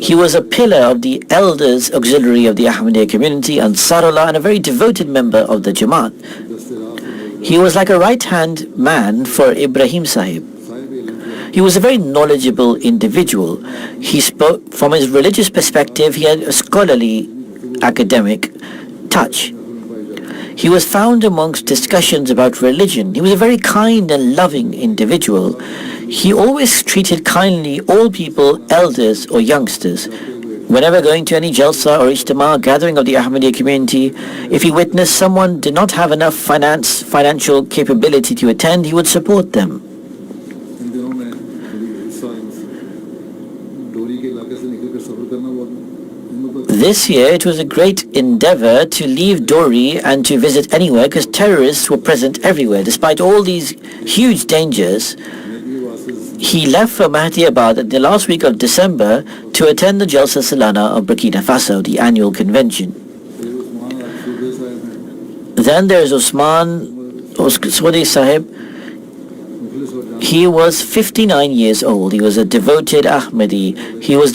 He was a pillar of the elders auxiliary of the Ahmadiyya community, Ansarullah, and a very devoted member of the Jamaat. He was like a right-hand man for Ibrahim Sahib. He was a very knowledgeable individual. He spoke from his religious perspective. He had a scholarly academic touch. He was found amongst discussions about religion. He was a very kind and loving individual. He always treated kindly all people, elders or youngsters. Whenever going to any jalsa or ijtima, gathering of the Ahmadiyya community, if he witnessed someone did not have enough financial capability to attend, he would support them. This year, it was a great endeavor to leave Dori and to visit anywhere because terrorists were present everywhere. Despite all these huge dangers, he left for Ahmadiyyat at the last week of December to attend the Jalsa Salana of Burkina Faso, the annual convention. Then there is Usman Swadi Sahib. He was 59 years old. He was a devoted Ahmadi. He was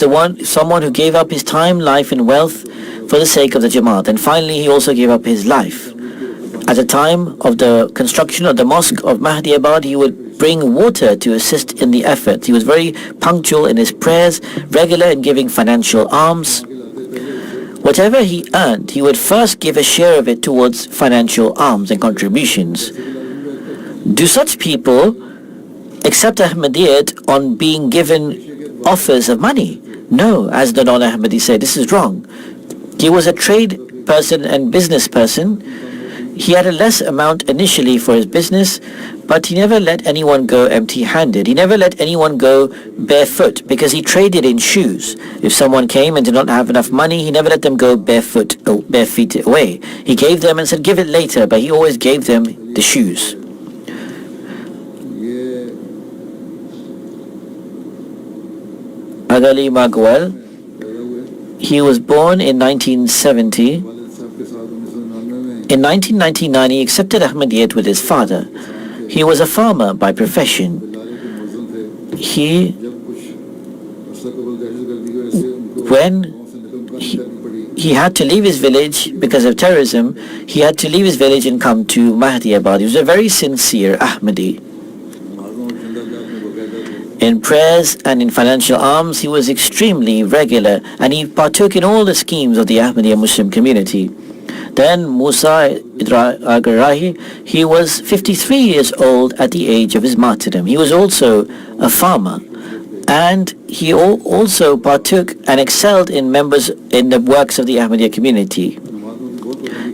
someone who gave up his time, life and wealth for the sake of the Jamaat. And finally, he also gave up his life. At the time of the construction of the Mosque of Ahmadiyyat, he would bring water to assist in the effort. He was very punctual in his prayers, regular in giving financial alms. Whatever he earned, he would first give a share of it towards financial alms and contributions. Do such people accept Ahmadiyyat on being given offers of money? No, as the non-Ahmadi say, this is wrong. He was a trade person and business person. He had a less amount initially for his business, but he never let anyone go empty-handed. He never let anyone go barefoot because he traded in shoes. If someone came and did not have enough money, he never let them go barefoot or bare feet away. He gave them and said, give it later, but he always gave them the shoes. Agali Magwal, he was born in 1970. In 1999, he accepted Ahmadiyyat with his father. He was a farmer by profession. When he had to leave his village because of terrorism, he had to leave his village and come to Ahmadiyyat. He was a very sincere Ahmadi. In prayers and in financial alms, he was extremely regular, and he partook in all the schemes of the Ahmadiyya Muslim community. Then Musa Agarahi, he was 53 years old at the age of his martyrdom. He was also a farmer, and he also partook and excelled in the works of the Ahmadiyya community.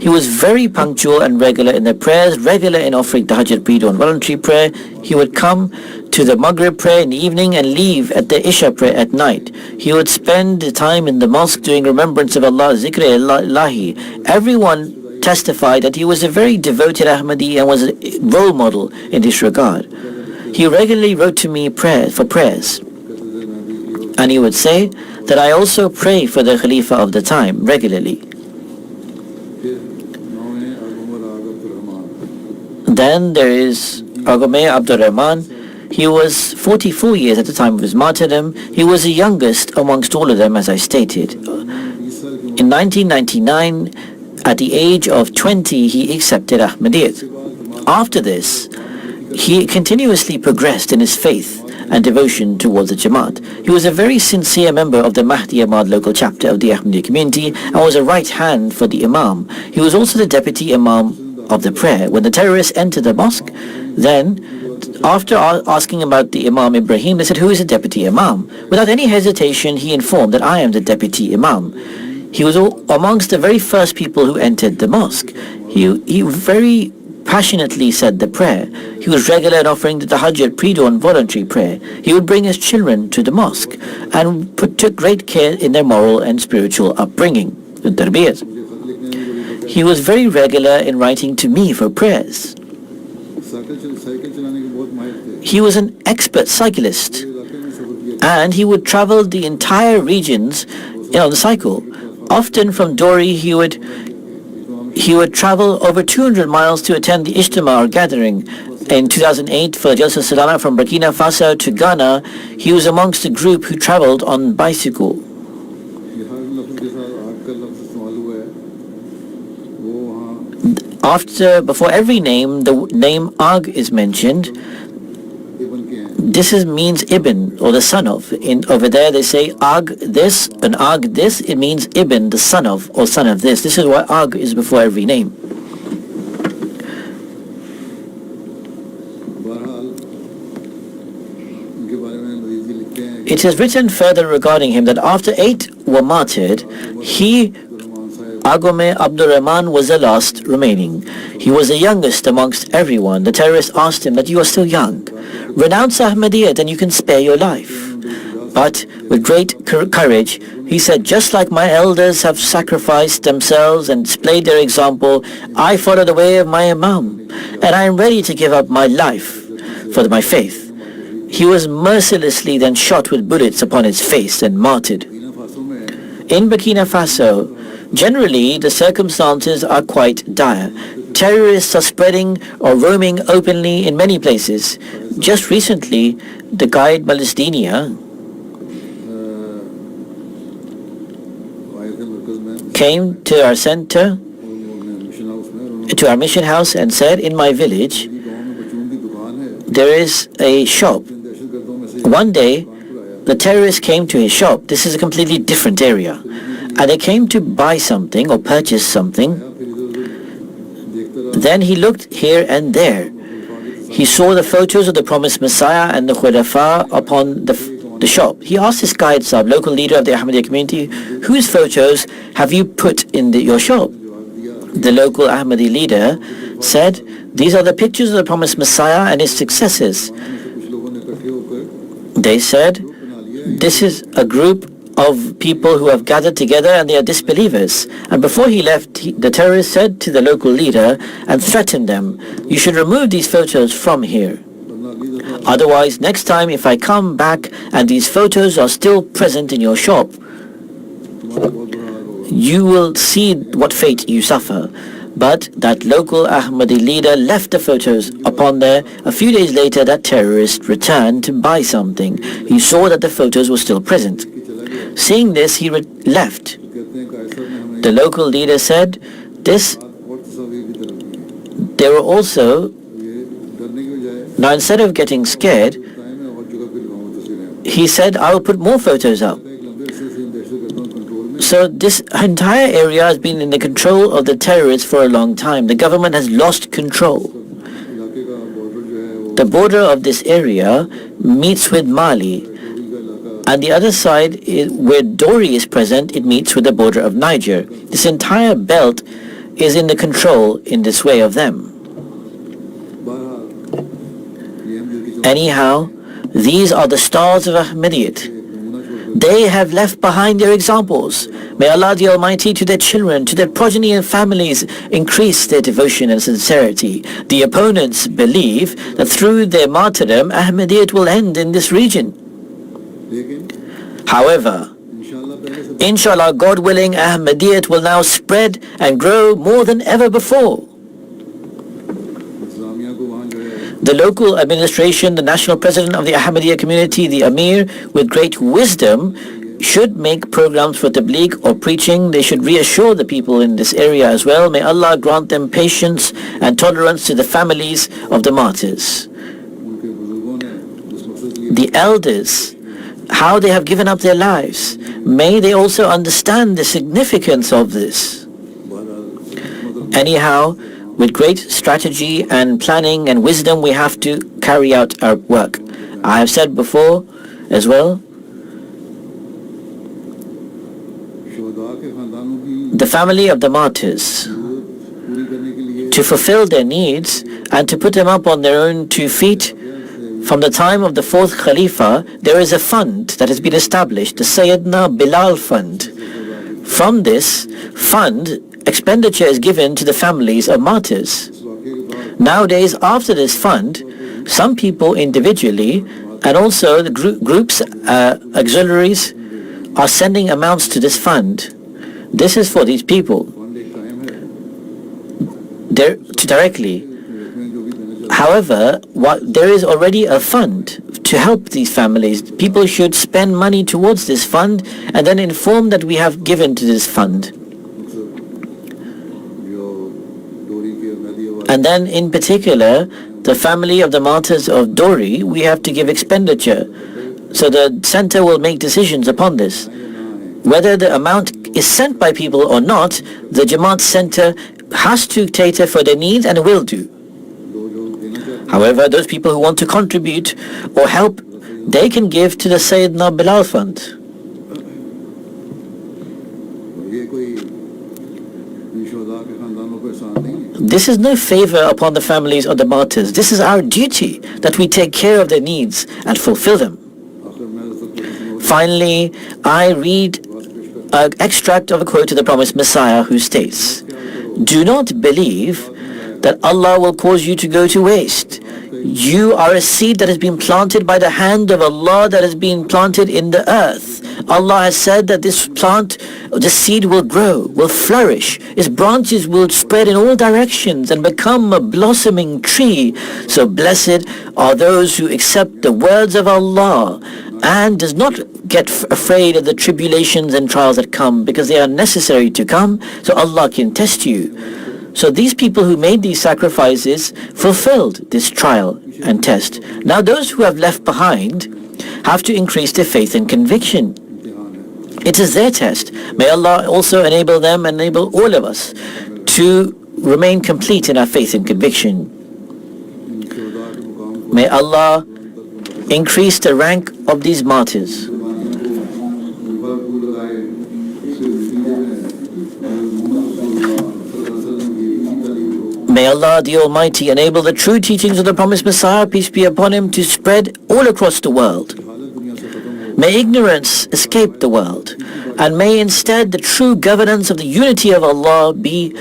He was very punctual and regular in the prayers, regular in offering Tahajjud Pre-Dawn voluntary prayer. He would come to the Maghrib prayer in the evening and leave at the Isha prayer at night. He would spend the time in the mosque doing remembrance of Allah, Zikr Ilahi. Everyone testified that he was a very devoted Ahmadi and was a role model in this regard. He regularly wrote to me for prayers. And he would say that I also pray for the Khalifa of the time regularly. Then there is Agome Abdur Rahman. He was 44 years at the time of his martyrdom. He was the youngest amongst all of them, as I stated. In 1999, at the age of 20, he accepted Ahmadiyyat. After this, he continuously progressed in his faith and devotion towards the Jamaat. He was a very sincere member of the Ahmad local chapter of the Ahmadiyya community and was a right hand for the Imam. He was also the deputy Imam of the prayer. When the terrorists entered the mosque, then after asking about the Imam Ibrahim, they said, who is the deputy Imam? Without any hesitation, he informed that I am the deputy Imam. He was amongst the very first people who entered the mosque. He very passionately said the prayer. He was regular in offering the tahajjud pre-dawn voluntary prayer. He would bring his children to the mosque and took great care in their moral and spiritual upbringing, the tarbiyat. He was very regular in writing to me for prayers. He was an expert cyclist, and he would travel the entire regions on the cycle. Often from Dori, he would travel over 200 miles to attend the Ijtima or gathering. In 2008, for Jalsa Salana from Burkina Faso to Ghana, he was amongst the group who traveled on bicycle. Before every name, the name Ag is mentioned. This means Ibn, or the son of. Over there they say Ag this, and Ag this, it means Ibn, the son of, or son of this. This is why Ag is before every name. It is written further regarding him that after 8 were martyred, Agome Abdul Rahman was the last remaining. He was the youngest amongst everyone. The terrorists asked him that you are still young. Renounce Ahmadiyyat and you can spare your life. But with great courage, he said, just like my elders have sacrificed themselves and displayed their example, I follow the way of my Imam, and I am ready to give up my life for my faith. He was mercilessly then shot with bullets upon his face and martyred. In Burkina Faso, generally the circumstances are quite dire. Terrorists are spreading or roaming openly in many places. Just recently, the guide Palestinian came to our center, to our mission house, and said, in my village, there is a shop. One day, the terrorists came to his shop. This is a completely different area. And they came to buy something or purchase something. Then he looked here and there. He saw the photos of the promised Messiah and the Khulafa upon the shop. He asked this guide Sahib, local leader of the Ahmadiyya community, whose photos have you put in your shop? The local Ahmadi leader said, these are the pictures of the promised Messiah and his successors. They said, this is a group of people who have gathered together and they are disbelievers. And before he left, the terrorist said to the local leader and threatened them, you should remove these photos from here. Otherwise, next time if I come back and these photos are still present in your shop, you will see what fate you suffer. But that local Ahmadi leader left the photos upon there. A few days later, that terrorist returned to buy something. He saw that the photos were still present. Seeing this, he left. The local leader said, they were also, now instead of getting scared, he said, I will put more photos up. So this entire area has been in the control of the terrorists for a long time. The government has lost control. The border of this area meets with Mali, and the other side, where Dori is present, it meets with the border of Niger. This entire belt is in the control in this way of them. Anyhow, these are the stars of Ahmadiyyat. They have left behind their examples. May Allah the Almighty to their children, to their progeny and families increase their devotion and sincerity. The opponents believe that through their martyrdom, Ahmadiyyat will end in this region. However, inshallah, God willing, Ahmadiyyat will now spread and grow more than ever before. The local administration, the national president of the Ahmadiyya community, the Amir, with great wisdom, should make programs for tabligh or preaching. They should reassure the people in this area as well. May Allah grant them patience and tolerance to the families of the martyrs. The elders, how they have given up their lives, may they also understand the significance of this. Anyhow, with great strategy and planning and wisdom, we have to carry out our work. I have said before as well, the family of the martyrs, to fulfill their needs and to put them up on their own 2 feet. From the time of the 4th Khalifa, there is a fund that has been established, the Sayyidina Bilal Fund. From this fund, expenditure is given to the families of martyrs. Nowadays, after this fund, some people individually and also the groups, auxiliaries, are sending amounts to this fund. This is for these people directly. However, there is already a fund to help these families. People should spend money towards this fund and then inform that we have given to this fund. And then in particular, the family of the martyrs of Dori, we have to give expenditure. So the center will make decisions upon this. Whether the amount is sent by people or not, the Jamaat center has to cater for their needs and will do. However, those people who want to contribute or help, they can give to the Sayyidina Bilal Fund. This is no favor upon the families of the martyrs. This is our duty, that we take care of their needs and fulfill them. Finally, I read an extract of a quote of the promised Messiah who states, "Do not believe that Allah will cause you to go to waste. You are a seed that has been planted by the hand of Allah, that has been planted in the earth. Allah has said that this plant, the seed will grow, will flourish. Its branches will spread in all directions and become a blossoming tree. So blessed are those who accept the words of Allah and does not get afraid of the tribulations and trials that come, because they are necessary to come, so Allah can test you." So these people who made these sacrifices fulfilled this trial and test. Now those who have left behind have to increase their faith and conviction. It is their test. May Allah also enable them, enable all of us to remain complete in our faith and conviction. May Allah increase the rank of these martyrs. May Allah the Almighty enable the true teachings of the promised Messiah, peace be upon him, to spread all across the world. May ignorance escape the world, and may instead the true governance of the unity of Allah be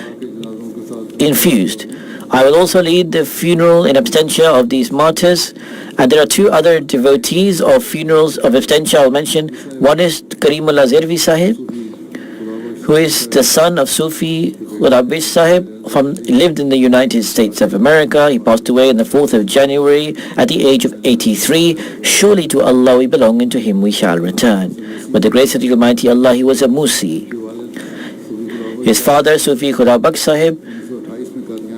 infused. I will also lead the funeral in absentia of these martyrs, and there are 2 other devotees of funerals of absentia I'll mention. One is Karimullah Zervi Sahib, who is the son of Sufi Ghurabish Sahib, lived in the United States of America. He passed away on the 4th of January at the age of 83. Surely to Allah we belong, and to Him we shall return. With the grace of the Almighty Allah, he was a Musi. His father, Sufi Ghurabish Sahib,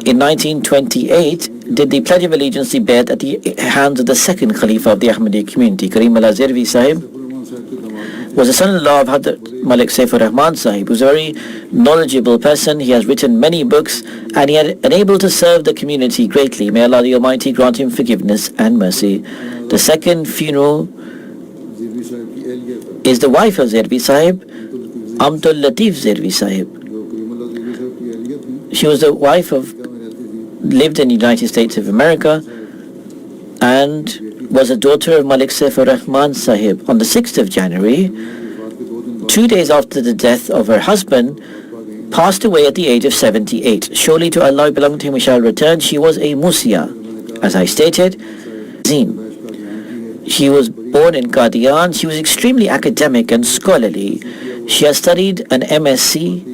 in 1928 did the Pledge of Allegiance debate at the hands of the 2nd Khalifa of the Ahmadiyya community. Karimullah Zervi Sahib was the son-in-law of Hazrat Malik Saifur Rahman Sahib, who was a very knowledgeable person. He has written many books, and he had been able to serve the community greatly. May Allah the Almighty grant him forgiveness and mercy. The second funeral is the wife of Zervi Sahib, Amtul Latif Zervi Sahib. She was the wife of, lived in the United States of America, and was a daughter of Malik Saifur Rahman Sahib. On the 6th of January, 2 days after the death of her husband, passed away at the age of 78. Surely to Allah belong, to him we shall return. She was a Musia, as I stated. She was born in Qadian. She was extremely academic and scholarly. She has studied an MSc.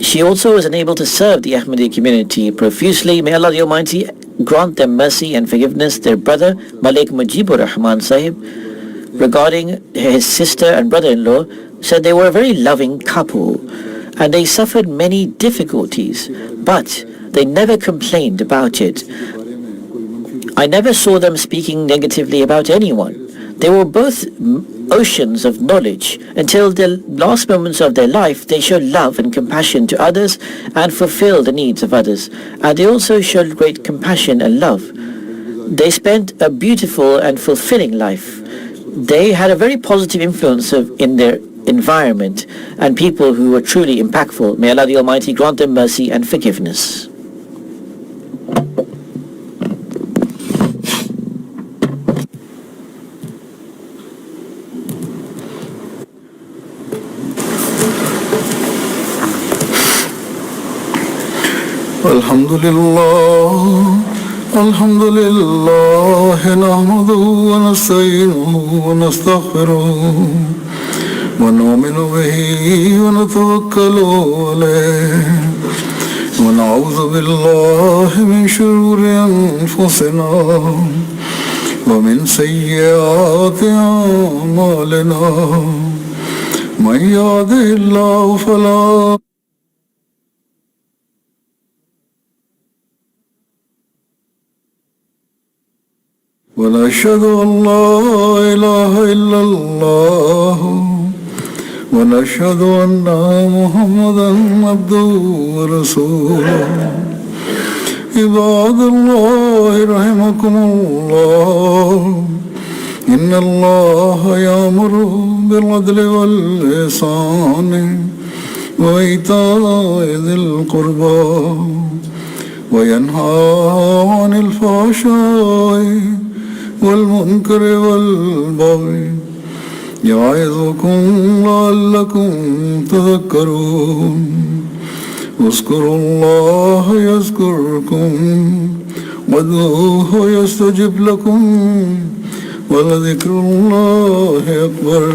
She also was unable to serve the Ahmadiyya community profusely. May Allah the Almighty grant them mercy and forgiveness. Their brother, Malik Mujibur Rahman Sahib, regarding his sister and brother-in-law, said they were a very loving couple and they suffered many difficulties, but they never complained about it. I never saw them speaking negatively about anyone. They were both oceans of knowledge. Until the last moments of their life, they showed love and compassion to others and fulfilled the needs of others. And they also showed great compassion and love. They spent a beautiful and fulfilling life. They had a very positive influence in environment, and people who were truly impactful. May Allah the Almighty grant them mercy and forgiveness. الحمد لله نحمده ونستعينه ونستغفره ونؤمن به ونتوكل عليه ونعوذ بالله من شرور أنفسنا ومن سيئات أعمالنا من يهده الله فلا ونشهد أن لا إله إلا الله ونشهد أن محمدا عبده ورسوله عباد الله رحمكم الله إن الله يأمر بالعدل والإحسان وإيتاء ذي القربى وينهى عن الفحشاء والمنكر والبغي يعظكم لعلكم تذكرون اذكروا الله يذكركم وادعوه يستجب لكم ولذكر الله أكبر